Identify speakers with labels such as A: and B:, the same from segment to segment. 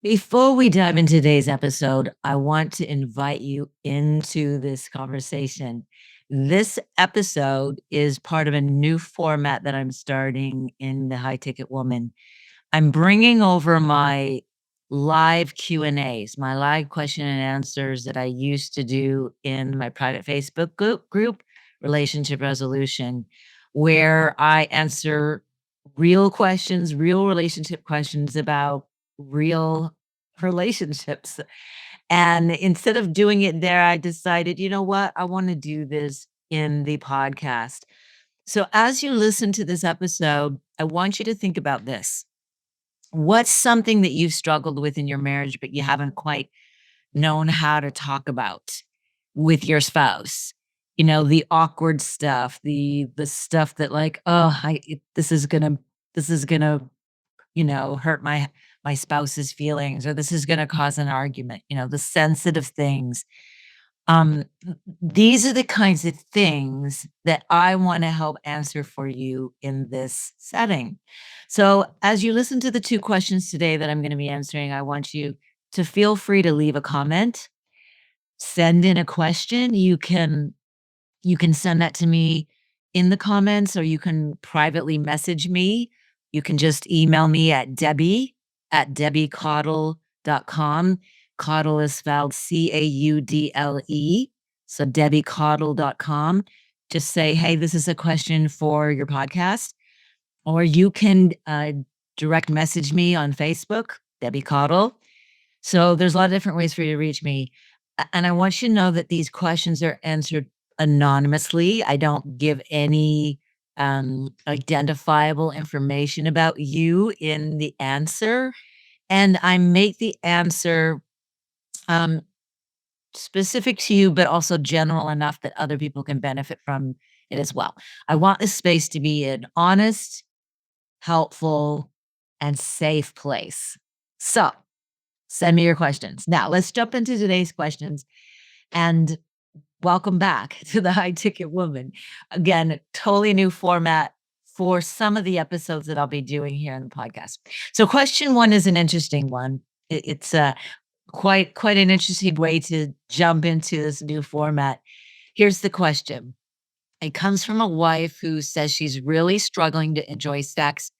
A: Before we dive into today's episode, I want to invite you into this conversation. This episode is part of a new format that I'm starting in the High Ticket Woman. I'm bringing over my live Q&As, my live question and answers that I used to do in my private Facebook group Relationship Resolution, where I answer real questions, real relationship questions about real relationships. And instead of doing it there, I decided, you know what? I want to do this in the podcast. So as you listen to this episode, I want you to think about this. What's something that you've struggled with in your marriage, but you haven't quite known how to talk about with your spouse? You know, the awkward stuff, the stuff that like, oh, this is gonna, hurt my spouse's feelings, or this is gonna cause an argument. The sensitive things. These are the kinds of things that I want to help answer for you in this setting. So, as you listen to the two questions today that I'm going to be answering, I want you to feel free to leave a comment, send in a question. You can send that to me in the comments, or you can privately message me. You can just email me at debbie@debbiecaudle.com. Caudle is spelled Caudle. So debbiecaudle.com. Just say, hey, this is a question for your podcast. Or you can direct message me on Facebook, Debbie Caudle. So there's a lot of different ways for you to reach me. And I want you to know that these questions are answered anonymously. I don't give any identifiable information about you in the answer. And I make the answer um, specific to you, but also general enough that other people can benefit from it as well. I want this space to be an honest, helpful, and safe place. So send me your questions. Now, let's jump into today's questions, and welcome back to the High Ticket Woman. Again, totally new format for some of the episodes that I'll be doing here on the podcast. So question one is an interesting one. It's quite an interesting way to jump into this new format. Here's the question. It comes from a wife who says she's really struggling to enjoy sex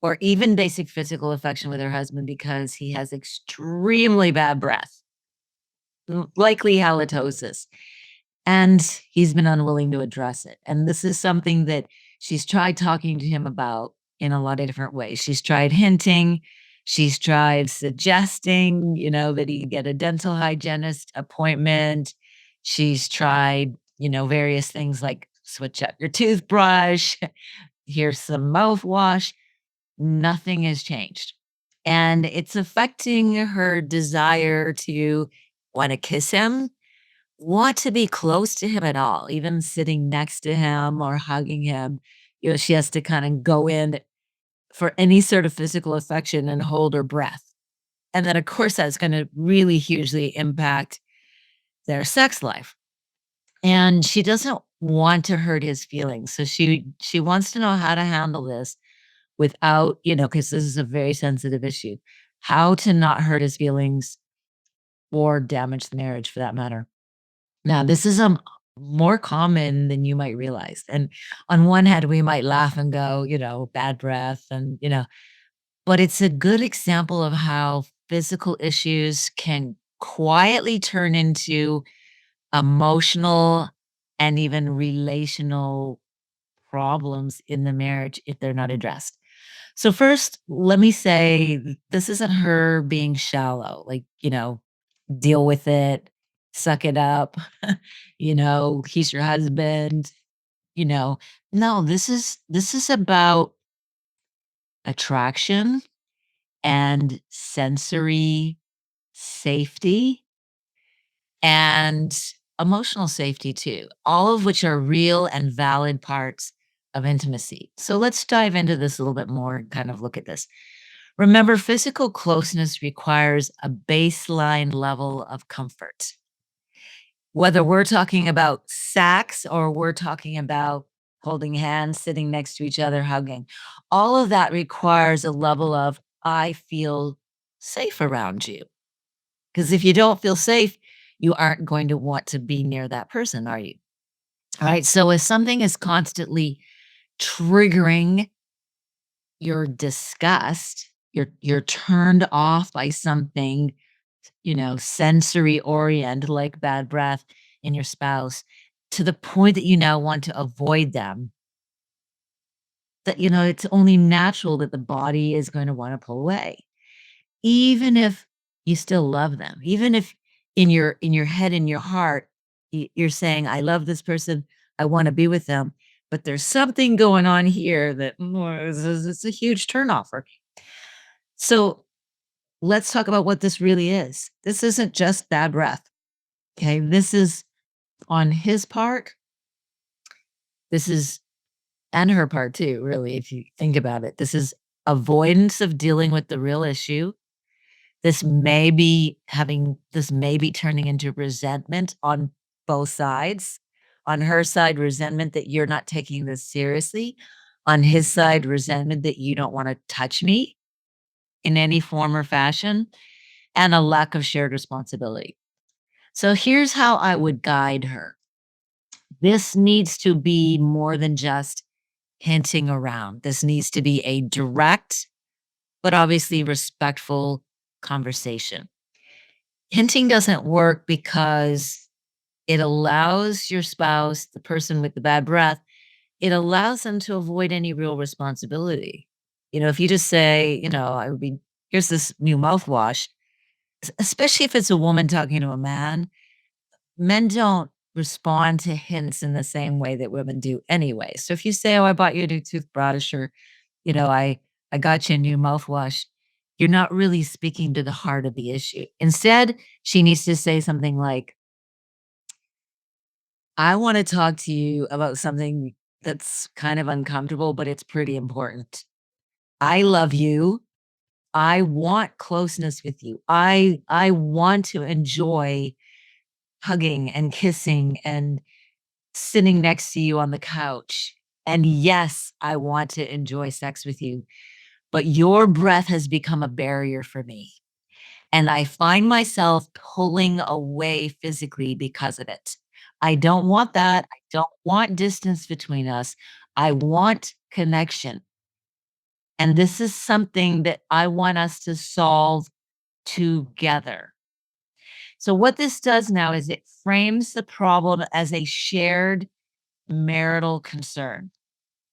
A: or even basic physical affection with her husband because he has extremely bad breath, likely halitosis, and he's been unwilling to address it. And this is something that she's tried talking to him about in a lot of different ways. She's tried hinting, she's tried suggesting, that he get a dental hygienist appointment. She's tried, various things like switch out your toothbrush, here's some mouthwash. Nothing has changed. And it's affecting her desire to want to kiss him, want to be close to him at all, even sitting next to him or hugging him. She has to kind of go in for any sort of physical affection and hold her breath. And then, of course, that's going to really hugely impact their sex life. And she doesn't want to hurt his feelings. So she wants to know how to handle this without, because this is a very sensitive issue, how to not hurt his feelings or damage the marriage for that matter. Now, this is more common than you might realize. And on one hand, we might laugh and go, bad breath and, but it's a good example of how physical issues can quietly turn into emotional and even relational problems in the marriage if they're not addressed. So first, let me say this isn't her being shallow, like, deal with it, suck it up, he's your husband, you know. No, this is about attraction and sensory safety and emotional safety too, all of which are real and valid parts of intimacy. So let's dive into this a little bit more and kind of look at this. Remember, physical closeness requires a baseline level of comfort. Whether we're talking about sex or we're talking about holding hands, sitting next to each other, hugging, all of that requires a level of, I feel safe around you. Because if you don't feel safe, you aren't going to want to be near that person, are you? All right. So if something is constantly triggering your disgust, you're turned off by something, sensory oriented like bad breath in your spouse to the point that you now want to avoid them, that it's only natural that the body is going to want to pull away. Even if you still love them, even if in your head, in your heart, you're saying, "I love this person, I wanna be with them," but there's something going on here that, it's a huge turnoff for me. So, let's talk about what this really is. This isn't just bad breath, okay? This is on his part, this is and her part too, really, if you think about it. This is avoidance of dealing with the real issue. This may be turning into resentment on both sides. On her side, resentment that you're not taking this seriously. On his side, resentment that you don't wanna touch me in any form or fashion, and a lack of shared responsibility. So here's how I would guide her. This needs to be more than just hinting around. This needs to be a direct, but obviously respectful conversation. Hinting doesn't work because it allows your spouse, the person with the bad breath, it allows them to avoid any real responsibility. If you just say, I would be, here's this new mouthwash, especially if it's a woman talking to a man, men don't respond to hints in the same way that women do anyway. So if you say, oh, I bought you a new toothbrush, or, I got you a new mouthwash, you're not really speaking to the heart of the issue. Instead, she needs to say something like, I want to talk to you about something that's kind of uncomfortable, but it's pretty important. I love you. I want closeness with you. I want to enjoy hugging and kissing and sitting next to you on the couch. And yes, I want to enjoy sex with you, but your breath has become a barrier for me. And I find myself pulling away physically because of it. I don't want that. I don't want distance between us. I want connection. And this is something that I want us to solve together. So, what this does now is it frames the problem as a shared marital concern.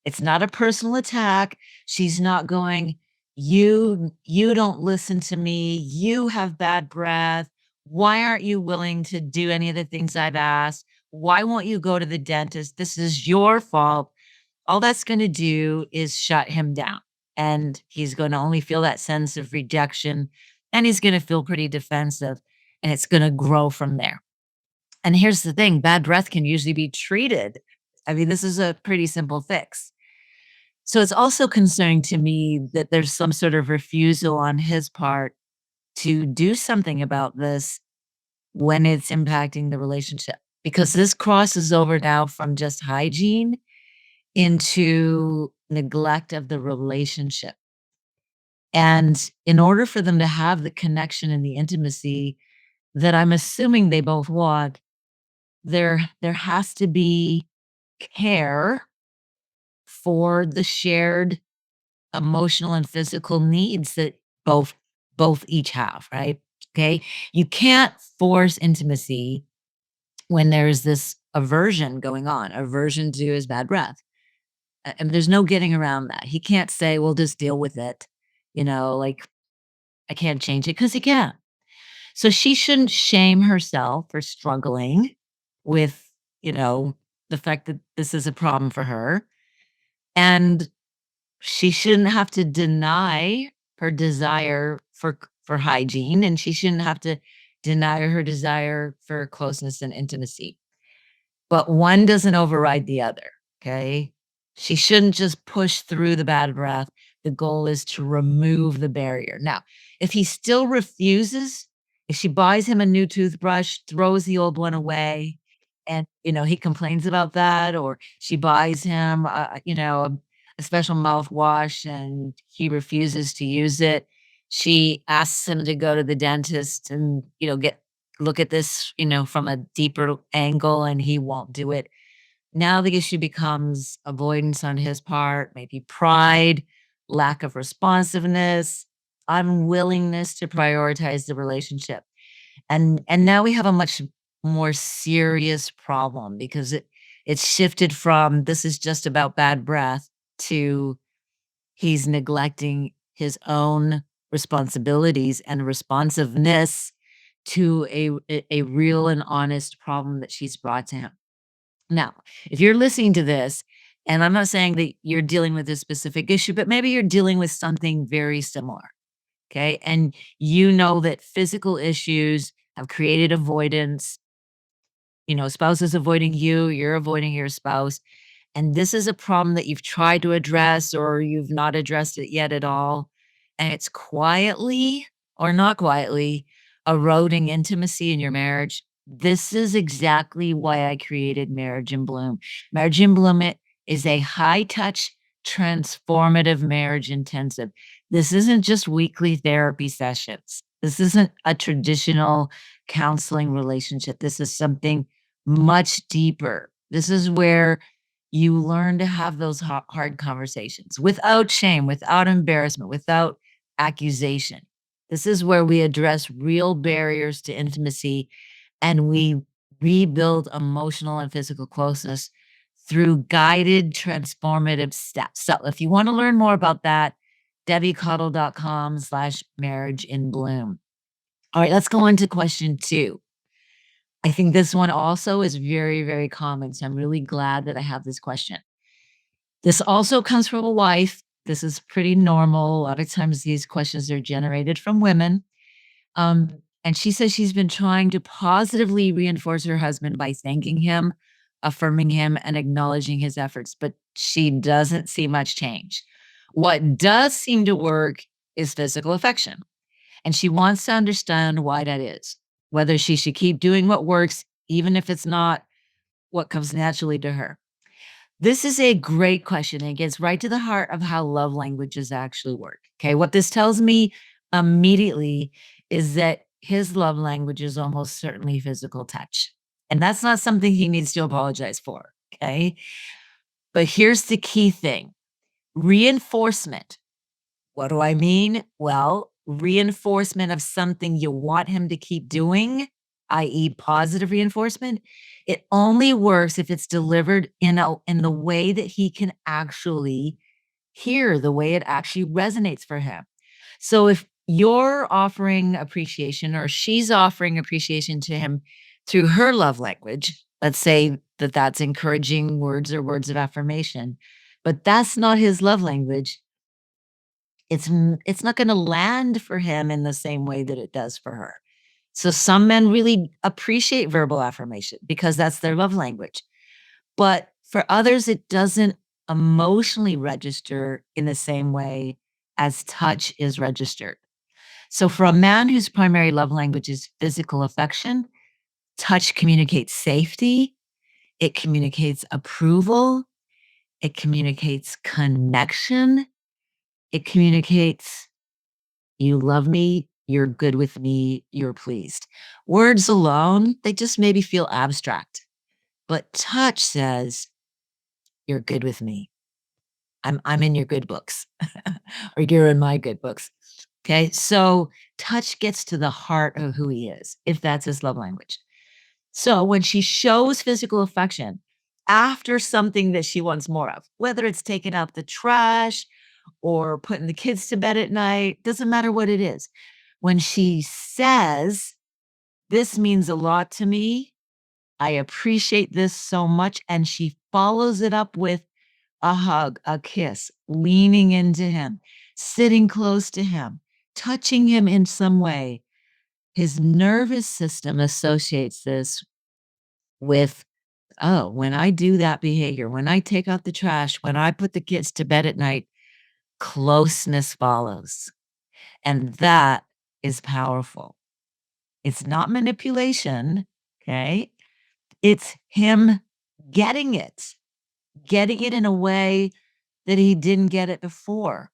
A: It's not a personal attack. She's not going, "You don't listen to me. You have bad breath. Why aren't you willing to do any of the things I've asked? Why won't you go to the dentist? This is your fault." All that's gonna do is shut him down, and he's gonna only feel that sense of rejection, and he's gonna feel pretty defensive, and it's gonna grow from there. And here's the thing, bad breath can usually be treated. I mean, this is a pretty simple fix. So it's also concerning to me that there's some sort of refusal on his part to do something about this when it's impacting the relationship, because this crosses over now from just hygiene into neglect of the relationship. And in order for them to have the connection and the intimacy that I'm assuming they both want, there has to be care for the shared emotional and physical needs that both both each have, right? Okay? You can't force intimacy when there's this aversion going on, aversion to his bad breath. And there's no getting around that. He can't say, "Well, just deal with it." Like, "I can't change it," because he can't. So she shouldn't shame herself for struggling with, you know, the fact that this is a problem for her, and she shouldn't have to deny her desire for hygiene, and she shouldn't have to deny her desire for closeness and intimacy. But one doesn't override the other, okay? She shouldn't just push through the bad breath. The goal is to remove the barrier. Now, if he still refuses, if she buys him a new toothbrush, throws the old one away, and, he complains about that, or she buys him, a special mouthwash and he refuses to use it, She asks him to go to the dentist and, get look at this, from a deeper angle, and he won't do it. Now the issue becomes avoidance on his part, maybe pride, lack of responsiveness, unwillingness to prioritize the relationship. And now we have a much more serious problem because it's shifted from this is just about bad breath to he's neglecting his own responsibilities and responsiveness to a real and honest problem that she's brought to him. Now, if you're listening to this, and I'm not saying that you're dealing with this specific issue, but maybe you're dealing with something very similar, okay? And you know that physical issues have created avoidance. Spouse is avoiding you, you're avoiding your spouse. And this is a problem that you've tried to address or you've not addressed it yet at all. And it's quietly or not quietly eroding intimacy in your marriage. This is exactly why I created Marriage in Bloom. Marriage in Bloom is a high touch, transformative marriage intensive. This isn't just weekly therapy sessions. This isn't a traditional counseling relationship. This is something much deeper. This is where you learn to have those hard conversations without shame, without embarrassment, without accusation. This is where we address real barriers to intimacy and we rebuild emotional and physical closeness through guided transformative steps. So if you want to learn more about that, debbiecaudle.com/marriage in bloom. All right, let's go on to question 2. I think this one also is very, very common. So I'm really glad that I have this question. This also comes from a wife. This is pretty normal. A lot of times these questions are generated from women. And she says she's been trying to positively reinforce her husband by thanking him, affirming him, and acknowledging his efforts, but she doesn't see much change. What does seem to work is physical affection. And she wants to understand why that is, whether she should keep doing what works, even if it's not what comes naturally to her. This is a great question. And it gets right to the heart of how love languages actually work. Okay. What this tells me immediately is that his love language is almost certainly physical touch. And that's not something he needs to apologize for. Okay. But here's the key thing: reinforcement. What do I mean? Well, reinforcement of something you want him to keep doing, i.e., positive reinforcement, it only works if it's delivered in the way that he can actually hear, the way it actually resonates for him. So if you're offering appreciation or she's offering appreciation to him through her love language, let's say that that's encouraging words or words of affirmation, but that's not his love language, it's not gonna land for him in the same way that it does for her. So some men really appreciate verbal affirmation because that's their love language. But for others, it doesn't emotionally register in the same way as touch is registered. So for a man whose primary love language is physical affection, touch communicates safety, it communicates approval, it communicates connection, it communicates you love me, you're good with me, you're pleased. Words alone, they just maybe feel abstract. But touch says, you're good with me. I'm in your good books. Or you're in my good books. Okay? So touch gets to the heart of who he is, if that's his love language. So when she shows physical affection after something that she wants more of, whether it's taking out the trash or putting the kids to bed at night, doesn't matter what it is. When she says, "This means a lot to me. I appreciate this so much," and she follows it up with a hug, a kiss, leaning into him, sitting close to him, touching him in some way, his nervous system associates this with, "Oh, when I do that behavior, when I take out the trash, when I put the kids to bed at night, closeness follows." And that is powerful. It's not manipulation, okay? It's him getting it, getting it in a way that he didn't get it before.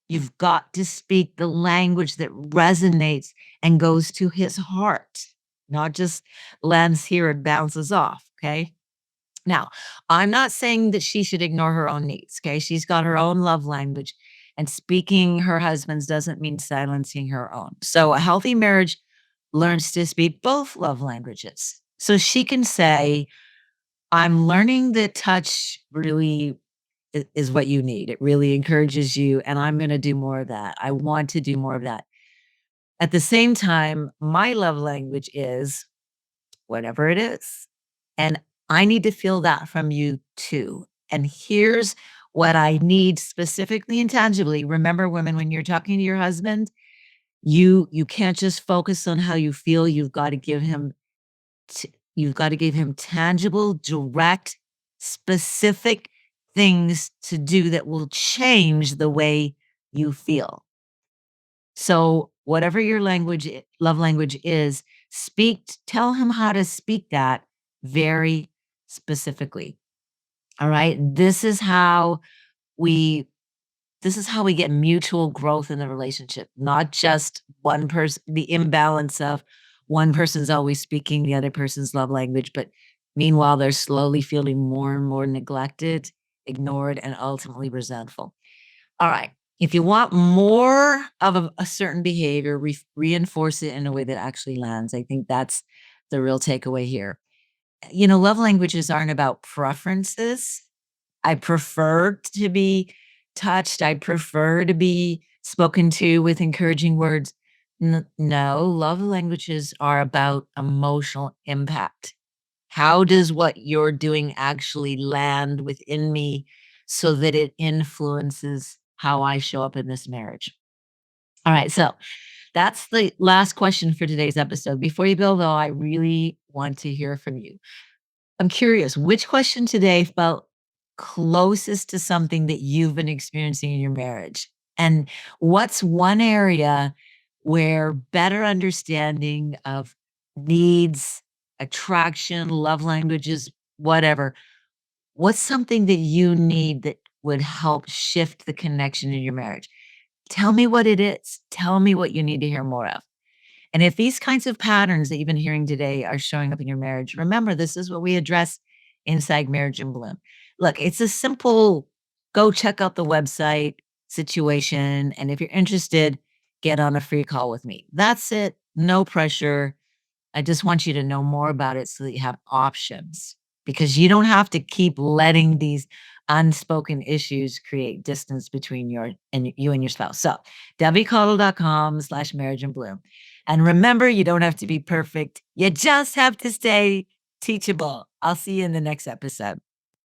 A: You've got to speak the language that resonates and goes to his heart, not just lands here and bounces off, okay? Now, I'm not saying that she should ignore her own needs, okay? She's got her own love language, and speaking her husband's doesn't mean silencing her own. So, a healthy marriage learns to speak both love languages. So she can say, I'm learning that touch really is what you need. It really encourages you, and I'm going to do more of that. I want to do more of that. At the same time, my love language is whatever it is. And I need to feel that from you too. And here's what I need specifically and tangibly. Remember, women, when you're talking to your husband, you can't just focus on how you feel. You've got to give him tangible, direct, specific things to do that will change the way you feel. So whatever your love language is, tell him how to speak that very specifically. All right. We this is how we get mutual growth in the relationship, not just one person, the imbalance of one person's always speaking the other person's love language, but meanwhile, they're slowly feeling more and more neglected, ignored, and ultimately resentful. All right. If you want more of a certain behavior, reinforce it in a way that actually lands. I think that's the real takeaway here. Love languages aren't about preferences. I prefer to be touched. I prefer to be spoken to with encouraging words. No, love languages are about emotional impact. How does what you're doing actually land within me so that it influences how I show up in this marriage? All right. So that's the last question for today's episode. Before you go, though, I really want to hear from you. I'm curious, which question today felt closest to something that you've been experiencing in your marriage? And what's one area where better understanding of needs, attraction, love languages, whatever, what's something that you need that would help shift the connection in your marriage? Tell me what it is. Tell me what you need to hear more of. And if these kinds of patterns that you've been hearing today are showing up in your marriage, remember this is what we address inside Marriage in Bloom. Look, it's a simple go check out the website situation. And if you're interested, get on a free call with me. That's it. No pressure. I just want you to know more about it so that you have options because you don't have to keep letting these unspoken issues create distance between you and your spouse. So debbiecaudle.com/marriage and bloom. And remember, you don't have to be perfect. You just have to stay teachable. I'll see you in the next episode.